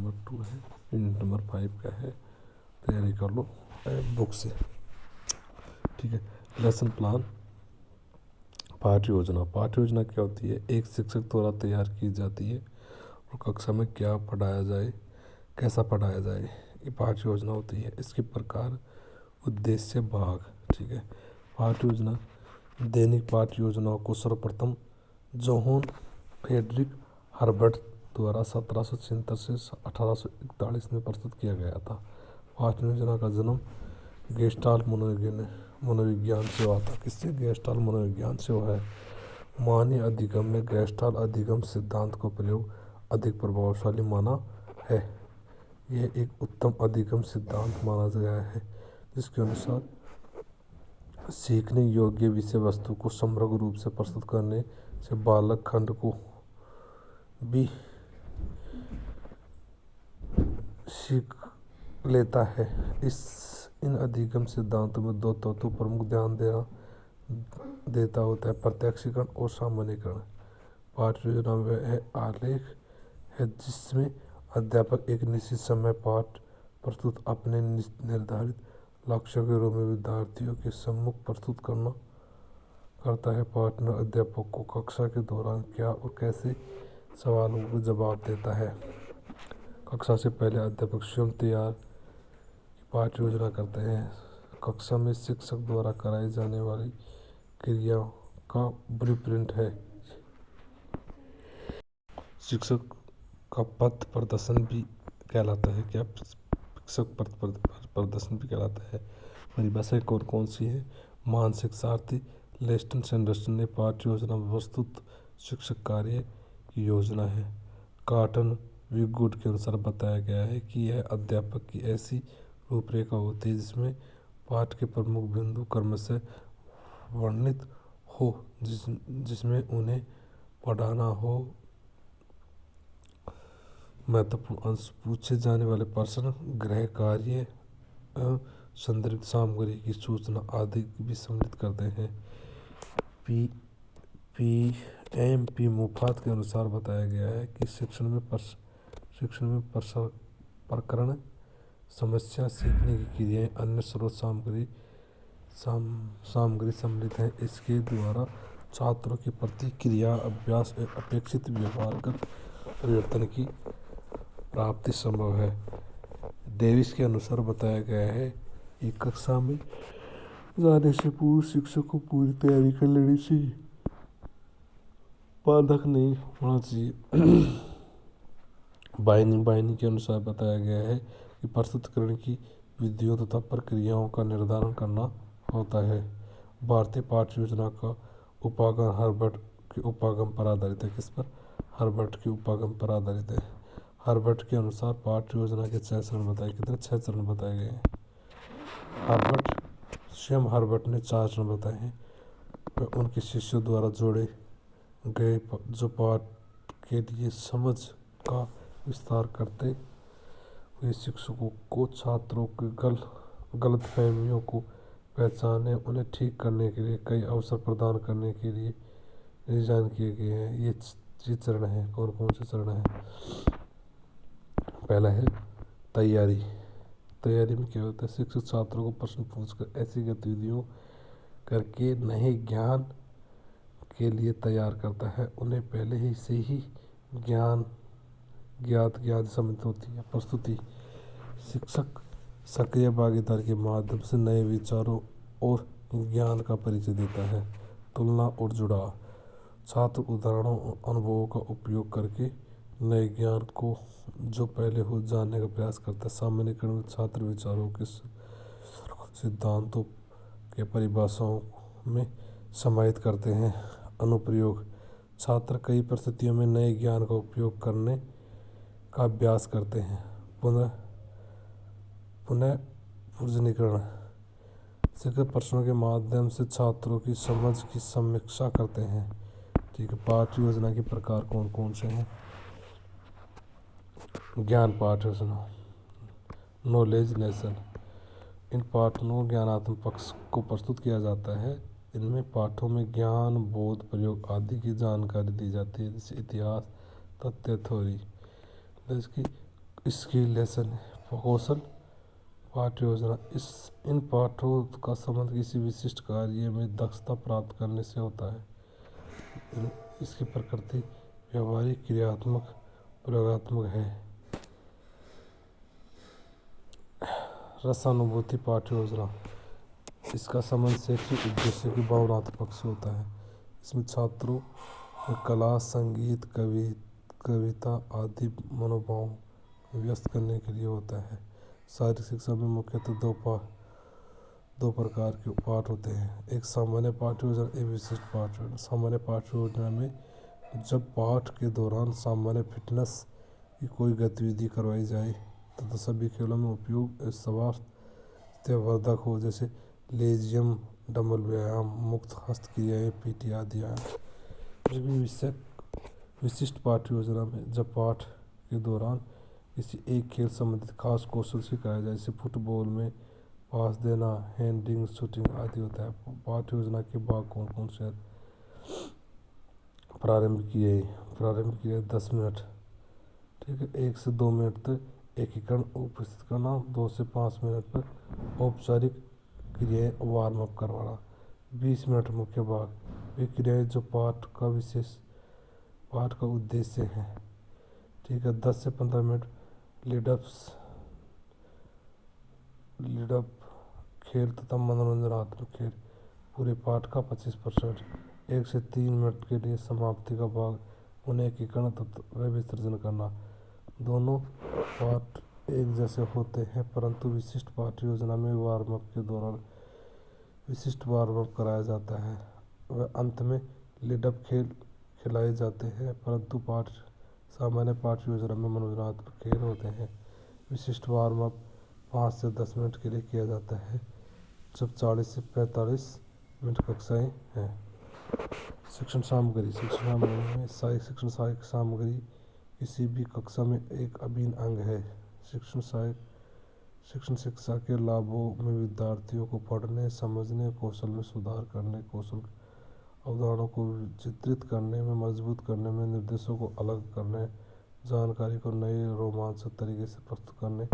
Number 2 है, unit number 5 का है। तैयारी कर लो बुक से, ठीक है। Lesson plan. पाठ्य योजना। पाठ्य योजना क्या होती है? एक शिक्षक द्वारा तैयार की जाती है और कक्षा में क्या पढ़ाया जाए, कैसा पढ़ाया जाए, ये पाठ्य योजना होती है। इसके प्रकार, उद्देश्य, भाग, ठीक है। पाठ्य योजना। दैनिक पाठ्य योजनाओं को सर्वप्रथम जोहन फ्रेडरिक हर्बर्ट द्वारा 1776 से 1841 में प्रस्तुत किया गया था। पाठ्य योजना का जन्म गेस्टाल्ट मनोविज्ञान से हुआ था। किससे? गेस्टाल्ट मनोविज्ञान से हुआ है। मानवीय अधिगम में गेस्टाल्ट अधिगम सिद्धांत को प्रयोग अधिक प्रभावशाली माना है। यह एक उत्तम अधिगम सिद्धांत माना गया है जिसके अनुसार सीखने योग्य विषय वस्तु को समग्र रूप से प्रस्तुत करने से बालक खंड को भी सीख लेता है। इन अधिगम सिद्धांतों में दो तत्वों पर प्रमुख ध्यान देता होता है: प्रत्यक्षीकरण और सामान्यीकरण। पाठ्य योजना में आलेख है जिसमें अध्यापक एक निश्चित समय पाठ प्रस्तुत अपने निर्धारित लक्ष्यों के रूप में विद्यार्थियों के सम्मुख प्रस्तुत करता है। पार्टनर अध्यापक को कक्षा के दौरान क्या और कैसे सवालों के जवाब देता है। कक्षा से पहले अध्यापक स्वयं तैयार पाठ्य योजना करते हैं। कक्षा में शिक्षक द्वारा कराई जाने वाली क्रियाओं का ब्लूप्रिंट है। शिक्षक का पथ प्रदर्शन भी कहलाता है। क्या? शिक्षक पथ प्रदर्शन भी कहलाता है। परिभाषाएं कौन कौन सी है? मानसिक सारथी लेस्टन सैंडरसन ने पाठ्य योजना में प्रस्तुत शिक्षक कार्य की योजना है। कॉटन विगुड के अनुसार बताया गया है कि यह अध्यापक की ऐसी रूपरेखा होती है जिसमें पाठ के प्रमुख बिंदु क्रमशः वर्णित हो, जिसमें उन्हें पढ़ाना हो। महत्वपूर्ण अंश, पूछे जाने वाले प्रश्न, गृह कार्य एवं संदर्भित सामग्री की सूचना आदि भी सम्मिलित करते हैं। पी मुफात के अनुसार बताया गया है कि शिक्षण में प्रकरण, समस्या, सीखने की क्रियाएं, अन्य स्रोत सामग्री सम्मिलित है। इसके द्वारा छात्रों की प्रतिक्रिया, अभ्यास और अपेक्षित व्यवहारगत परिवर्तन की प्राप्ति संभव है। डेविस के अनुसार बताया गया है कि कक्षा में जाने से पूर्व शिक्षक को पूरी तैयारी कर लेनी चाहिए, बाधक नहीं होना चाहिए। बाइनी के अनुसार बताया गया है कि प्रस्तुतिकरण की विधियों तथा प्रक्रियाओं का निर्धारण करना होता है। भारतीय पाठ्य योजना का उपागम हर्बर्ट के उपागम पर आधारित है। किस पर? हर्बर्ट के उपागम पर आधारित है। हर्बर्ट के अनुसार पाठ्य योजना के 6 चरण बताए। कितने? 6 चरण बताए गए हैं। हर्बर्ट ने 4 चरण बताए हैं। वह उनके शिष्यों द्वारा जोड़े गए जो पाठ के लिए समझ का विस्तार करते हुए शिक्षकों को छात्रों के गलतफहमियों को पहचानने, उन्हें ठीक करने के लिए कई अवसर प्रदान करने के लिए डिजाइन किए गए हैं। ये चरण हैं। कौन कौन से चरण हैं? पहला है तैयारी। तैयारी में क्या होता है? शिक्षक छात्रों को प्रश्न पूछकर ऐसी गतिविधियों करके नए ज्ञान के लिए तैयार करता है। उन्हें पहले ही से ही ज्ञात सम्मिलित होती है। प्रस्तुति। शिक्षक सक्रिय भागीदारी के माध्यम से नए विचारों और ज्ञान का परिचय देता है। तुलना और जुड़ाव। छात्र उदाहरणों और अनुभवों का उपयोग करके नए ज्ञान को जो पहले हो जानने का प्रयास करता है। सामान्यीकरण में छात्र विचारों के सिद्धांतों के परिभाषाओं में समाहित करते हैं। अनुप्रयोग। छात्र कई परिस्थितियों में नए ज्ञान का उपयोग करने का अभ्यास करते हैं। पुनर्पूर्जनीकरण। शिक्षक प्रश्नों के माध्यम से छात्रों की समझ की समीक्षा करते हैं। ठीक है। पाठ्य योजना के प्रकार कौन कौन से हैं? ज्ञान पाठ्य योजना, नॉलेज लेसन। इन पाठों में ज्ञानात्मक पक्ष को प्रस्तुत किया जाता है। इनमें पाठों में ज्ञान, बोध, प्रयोग आदि की जानकारी दी जाती है, जैसे इतिहास, तथ्य, थ्योरी। इसकी स्किल लेसन कौशल पाठ योजना इन पाठों का संबंध किसी विशिष्ट कार्य में दक्षता प्राप्त करने से होता है। इसकी प्रकृति व्यवहारिक क्रियात्मक प्रयोगात्मक है। रसानुभूति पाठ योजना इसका संबंध शैक्षिक उद्देश्य की भावनात्मक से होता है। इसमें छात्रों में कला संगीत कविता आदि मनोभाव व्यक्त करने के लिए होता है। शारीरिक शिक्षा में मुख्यतः दो प्रकार के पाठ होते हैं, एक सामान्य पाठ योजना, एक विशिष्ट पाठ योजना। सामान्य पाठ योजना में जब पाठ के दौरान सामान्य फिटनेस की कोई गतिविधि करवाई जाए तथा सभी खेलों में उपयोग स्वास्थ्यवर्धक हो, जैसे लेजियम डंबल व्यायाम मुक्त हस्त क्रियाएँ पीटी आदि आदि। विशिष्ट पाठ योजना में जब पाठ के दौरान किसी एक खेल संबंधित खास कौशल सिखाया जाए, जैसे फुटबॉल में पास देना, हैंडिंग, शूटिंग आदि होता है। पाठ योजना के भाग कौन कौन से हैं? प्रारंभ किए 10 मिनट, ठीक है, 1 से 2 मिनट तक एकीकरण उपस्थित करना, 2 से 5 मिनट पर औपचारिक क्रियाएँ वार्म अप करवाना। 20 मिनट मुख्य भाग, वे क्रियाएँ जो पाठ का उद्देश्य है, ठीक है। 10 से 15 मिनट लीडअप खेल तथा मनोरंजनात्मक खेल, पूरे पाठ का 25%। 1 से 3 मिनट के लिए समाप्ति का भाग, उन्हें एकीकरण तथा विसर्जन करना। दोनों पाठ एक जैसे होते हैं, परंतु विशिष्ट पाठ योजना में वार्म अप के दौरान विशिष्ट वार्म अप कराया जाता है। वह अंत में लीडअप खेल खिलाए जाते हैं, परंतु सामान्य पाठ योजना में मनोरंजनात्मक खेल होते हैं। विशिष्ट वार्म अप 5 से 10 मिनट के लिए किया जाता है, जब 40 से 45 मिनट कक्षाएं हैं। शिक्षण सामग्री में सहायक शिक्षण सामग्री किसी भी कक्षा में एक अभिन्न अंग है। शिक्षण शिक्षा के लाभों में विद्यार्थियों को पढ़ने समझने कौशल में सुधार करने कौशल अवधारणाओं को चित्रित करने में मजबूत करने में निर्देशों को अलग करने जानकारी को नए रोमांचक तरीके से प्रस्तुत करने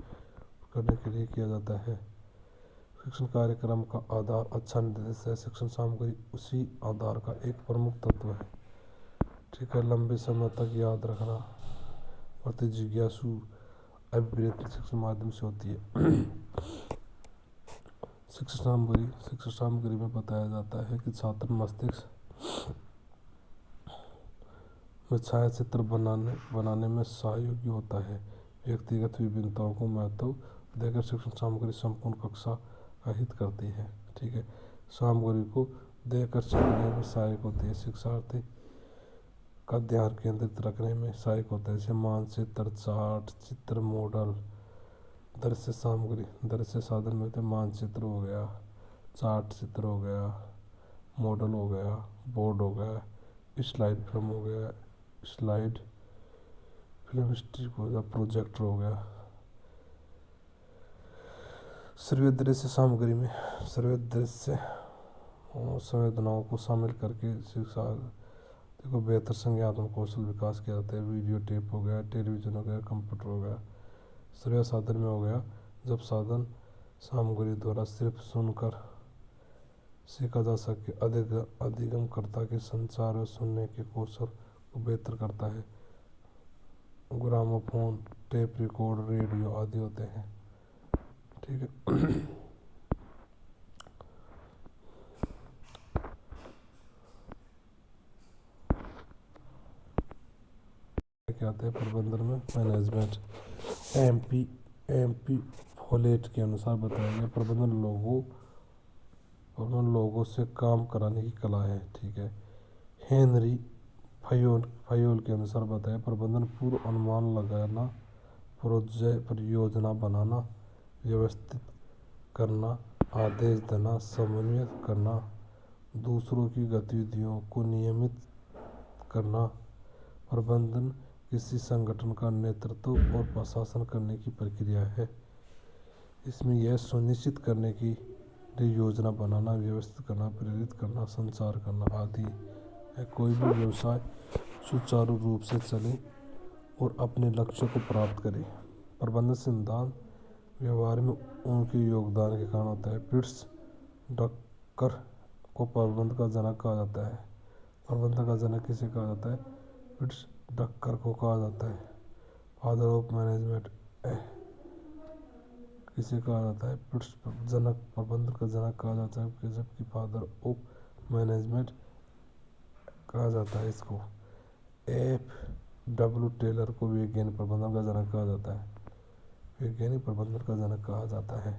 के लिए किया जाता है। शिक्षण कार्यक्रम का आधार अच्छा निर्देश है। शिक्षण सामग्री उसी आधार का एक प्रमुख तत्व है, ठीक है। लंबे समय तक याद रखना प्रति जिज्ञासु अभिप्रेत शिक्षण माध्यम से होती है। शिक्षण सामग्री में बताया जाता है कि छात्र मस्तिष्क में छाया चित्र बनाने में सहयोगी होता है। व्यक्तिगत विभिन्नताओं को महत्व देकर शिक्षण सामग्री संपूर्ण कक्षा का हित करती है, ठीक है। सामग्री को देकर सीखने में सहायक होती है, शिक्षार्थी का ध्यान केंद्रित रखने में सहायक होता है, जैसे मानचित्र चार्ट चित्र मॉडल। दृश्य सामग्री दृश्य साधन में मानचित्र हो गया, चार्ट चित्र हो गया, मॉडल हो गया, बोर्ड हो गया, स्लाइड फिल्म हो गया, स्लाइड फिल्म स्टिक हो गया, प्रोजेक्टर हो गया। श्रव्य दृश्य सामग्री में श्रव्य दृश्य संवेदनाओं को शामिल करके शिक्षार्थी को बेहतर संज्ञानात्मक कौशल विकास किया जाता है। वीडियो टेप हो गया, टेलीविजन हो गया, कंप्यूटर हो गया। श्रव्य साधन में हो गया जब साधन सामग्री द्वारा सिर्फ सुनकर सीखा जा सके, अधिगमकर्ता के संचार और सुनने के कौशल को बेहतर करता है। ग्रामोफोन टेप रिकॉर्ड रेडियो आदि होते हैं, ठीक है। क्या आते हैं प्रबंधन में मैनेजमेंट। एमपी फोलेट के अनुसार बताया गया प्रबंधन लोगों से काम कराने की कला है, ठीक है। हेनरी फयोल के अनुसार बताया प्रबंधन पूर्व अनुमान लगाना, परियोजना बनाना, व्यवस्थित करना, आदेश देना, समन्वय करना, दूसरों की गतिविधियों को नियमित करना। प्रबंधन किसी संगठन का नेतृत्व और प्रशासन करने की प्रक्रिया है। इसमें यह सुनिश्चित करने की लिए योजना बनाना, व्यवस्थित करना, प्रेरित करना, संचार करना आदि है। कोई भी व्यवसाय सुचारू रूप से चले और अपने लक्ष्य को प्राप्त करे। प्रबंधन सिद्धांत व्यवहार में उनके योगदान के कारण होता है। पिट्स डकर को प्रबंधन का जनक कहा जाता है। प्रबंधन का जनक किसे कहा जाता है? पिट्स डकर को कहा जाता है। फादर ऑफ मैनेजमेंट किसे कहा जाता है? पिट्स जनक, प्रबंधन का जनक कहा जाता है, जबकि फादर ऑफ मैनेजमेंट कहा जाता है इसको। F.W. टेलर को वैज्ञानिक प्रबंधन का जनक कहा जाता है। वैज्ञानिक प्रबंधन का जनक कहा जाता है।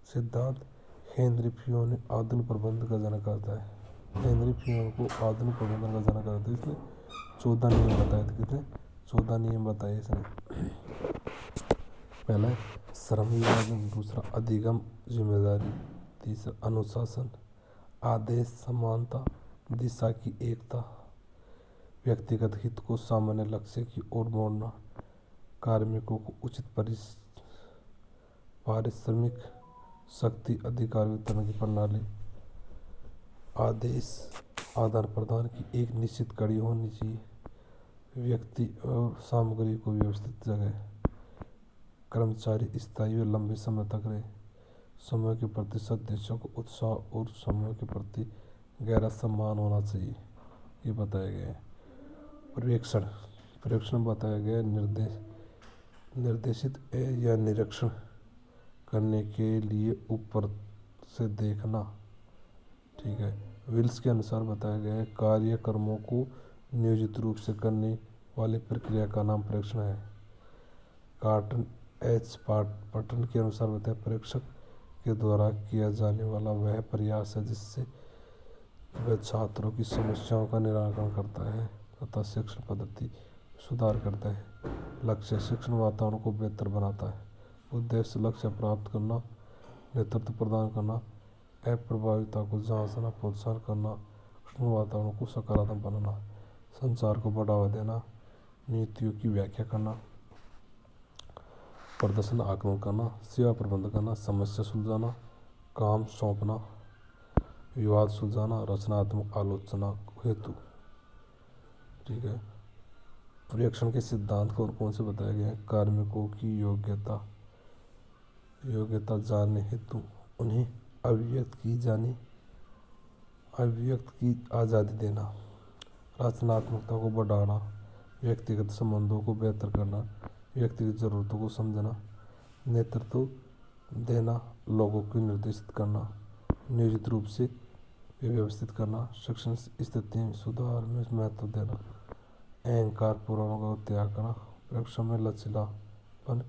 सिद्धांत हेनरी फ्यून ने आधुनिक प्रबंधन का जनक कहता है। हेनरी फ्यून को आधुनिक प्रबंधन का जनक कहता है। इसने 14 नियम बताए थे। कितने? 14 नियम बताए इसने। पहला श्रम विभाजन, दूसरा अधिगम जिम्मेदारी, तीसरा अनुशासन, आदेश समानता, दिशा की एकता, व्यक्तिगत हित को सामान्य लक्ष्य की ओर मोड़ना, कार्मिकों को उचित पारिश्रमिक, शक्ति अधिकार वितरण की प्रणाली, आदेश आदान प्रदान की एक निश्चित कड़ी होनी चाहिए, व्यक्ति और सामग्री को व्यवस्थित जगह, कर्मचारी स्थायी व लंबे समय तक रहे, समय के प्रति सदस्यों को उत्साह और समय के प्रति गहरा सम्मान होना चाहिए, ये बताया गया है। पर्यवेक्षण बताया गया निर्देशित या निरीक्षण करने के लिए ऊपर से देखना। ठीक है। विल्स के अनुसार बताया गया है कार्यक्रमों को नियोजित रूप से करने वाली प्रक्रिया का नाम पर्यवेक्षण है। कार्टन एच पटन के अनुसार बताया पर्यवेक्षक के द्वारा किया जाने वाला वह प्रयास है जिससे वह छात्रों की समस्याओं का निराकरण करता है तथा शिक्षण पद्धति सुधार करता है। लक्ष्य शिक्षण वातावरण को बेहतर बनाता है। उद्देश्य लक्ष्य प्राप्त करना, नेतृत्व प्रदान करना, अप्रभाविता को जांचना, प्रोत्साहन करना, शिक्षण वातावरण को सकारात्मक बनाना, संचार को बढ़ावा देना, नीतियों की व्याख्या करना, प्रदर्शन आकलन करना, सेवा प्रबंधन करना, समस्या सुलझाना, काम सौंपना, विवाद सुलझाना, रचनात्मक आलोचना हेतु। ठीक है। पर्यवेक्षण के सिद्धांत कौन कौन से बताए गए हैं? कार्मिकों की योग्यता जानने हेतु उन्हें अभिव्यक्त की आज़ादी देना, रचनात्मकता को बढ़ाना, व्यक्तिगत संबंधों को बेहतर करना, व्यक्तिगत जरूरतों को समझना, नेतृत्व देना, लोगों को निर्देशित करना, नियोजित रूप से व्यवस्थित करना, शिक्षण स्थिति में सुधार में महत्व देना, अहंकार पूर्णों का त्याग करना, पर्यवेक्षण में लचीलापन,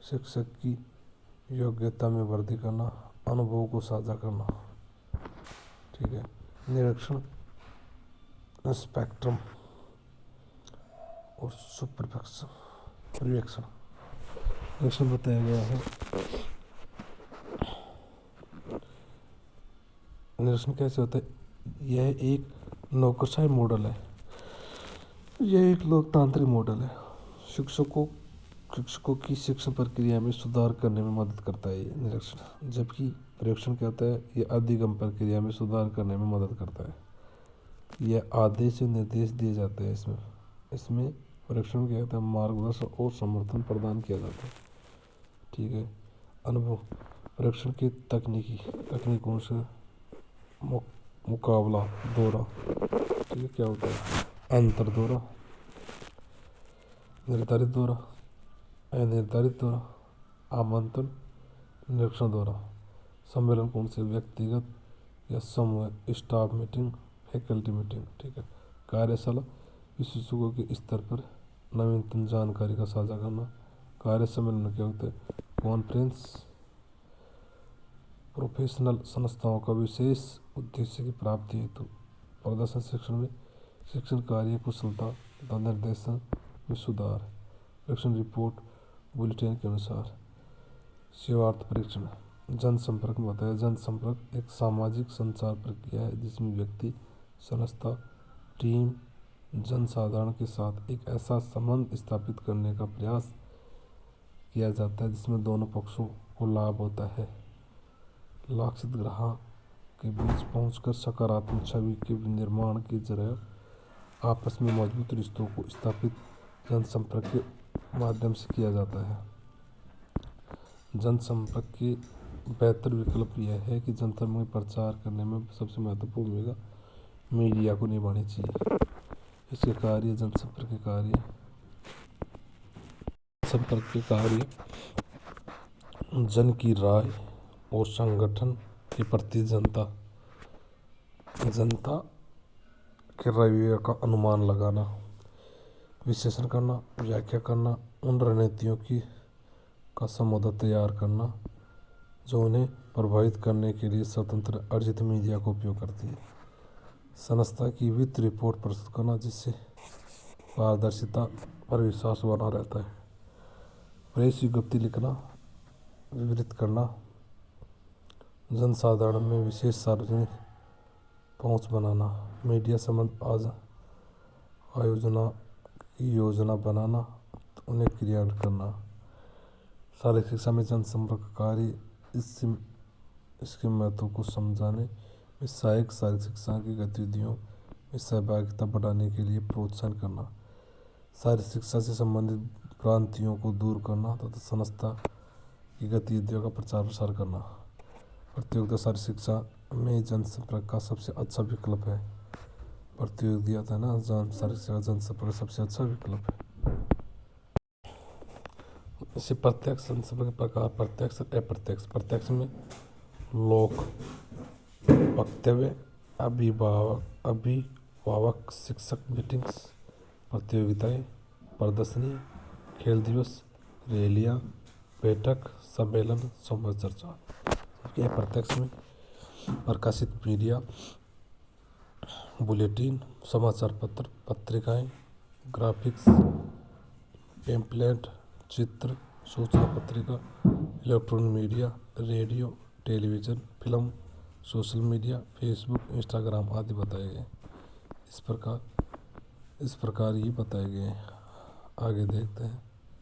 शिक्षक की योग्यता में वृद्धि करना, अनुभव को साझा करना। ठीक है। निरीक्षण, स्पेक्ट्रम और पर्यवेक्षण बताया गया है। निरीक्षण कैसे होता है? यह एक नौकरशाही मॉडल है। यह एक लोकतांत्रिक मॉडल है। शिक्षकों की शिक्षण प्रक्रिया में सुधार करने में मदद करता है ये निरीक्षण। जबकि पर्यवेक्षण क्या होता है? यह अधिगम प्रक्रिया में सुधार करने में मदद करता है। यह आदेश और निर्देश दिए जाते हैं। इसमें पर्यवेक्षण क्या होता है? मार्गदर्शन और समर्थन प्रदान किया जाता है। ठीक है। अनुभव पर्यवेक्षण की तकनीकों से मुकाबला दौरा। ठीक है। क्या होता है? अंतर दौरा, निर्धारित दौरा, अनिर्धारित दौरा, आमंत्रण, निरीक्षण दौरा। सम्मेलन कौन से? व्यक्तिगत या समूह, स्टाफ मीटिंग, फैकल्टी मीटिंग। ठीक है। कार्यशाला विशेषज्ञों के स्तर पर नवीनतम जानकारी का साझा करना। कार्य सम्मेलन क्या होते हैं? कॉन्फ्रेंस, प्रोफेशनल संस्थाओं का विशेष उद्देश्य की प्राप्ति हेतु। प्रदर्शन शिक्षण में शिक्षण कार्य कुशलता तथा निर्देशन में सुधार। परीक्षण रिपोर्ट बुलेटिन के अनुसार। सेवार्थ परीक्षण जनसंपर्क में बताया। जनसंपर्क एक सामाजिक संचार प्रक्रिया है जिसमें व्यक्ति, संस्था, टीम, जनसाधारण के साथ एक ऐसा संबंध स्थापित करने का प्रयास किया जाता है जिसमें दोनों पक्षों को लाभ होता है। लक्षित ग्राहक के बीच पहुंचकर सकारात्मक छवि के निर्माण के जरिए आपस में मजबूत रिश्तों को स्थापित जनसंपर्क के माध्यम से किया जाता है। जनसंपर्क की बेहतर विकल्प यह है कि जनसंपर्क प्रचार करने में सबसे महत्वपूर्ण भूमिका मीडिया को निभानी चाहिए। इसके कार्य संपर्क के कार्य जन की राय और संगठन के प्रति जनता के रवैये का अनुमान लगाना, विश्लेषण करना, व्याख्या करना, उन रणनीतियों का समुद्र तैयार करना जो उन्हें प्रभावित करने के लिए स्वतंत्र अर्जित मीडिया का उपयोग करती है। संस्था की वित्त रिपोर्ट प्रस्तुत करना जिससे पारदर्शिता पर विश्वास बना रहता है। प्रेस विज्ञप्ति लिखना, विवरित करना, जनसाधारण में विशेष सार्वजनिक पहुंच बनाना, मीडिया संबंध आयोजना की योजना बनाना, उन्हें क्रियान्वित करना। शारीरिक शिक्षा में जनसंपर्क कार्य इसके महत्व को समझाने में सहायक शारीरिक शिक्षा की गतिविधियों में सहभागिता बढ़ाने के लिए प्रोत्साहन करना, शारीरिक शिक्षा से संबंधित भ्रांतियों को दूर करना तथा संस्था की गतिविधियों का प्रचार प्रसार करना। प्रतियोगिता शारीरिक शिक्षा में जनसंपर्क का सबसे अच्छा विकल्प है। प्रतियोगिता है ना, शारीरिक शिक्षा जनसंपर्क का सबसे अच्छा विकल्प है। इसे प्रत्यक्ष संसर्ग के प्रकार प्रत्यक्ष और अप्रत्यक्ष। प्रत्यक्ष में लोक वक्तव्य, अभिभावक शिक्षक मीटिंग्स, प्रतियोगिताएं, प्रदर्शनी, खेल दिवस, रैलियां, बैठक, सम्मेलन, संवाद, चर्चा। जबकि अप्रत्यक्ष में प्रकाशित मीडिया, बुलेटिन, समाचार पत्र, पत्रिकाएं, ग्राफिक्स, पेम्पलेट, चित्र, सूचना पत्रिका, electronic media, radio, television, film, social media, Facebook, Instagram आदि बताए गए। इस प्रकार ये बताए गए हैं। आगे देखते हैं।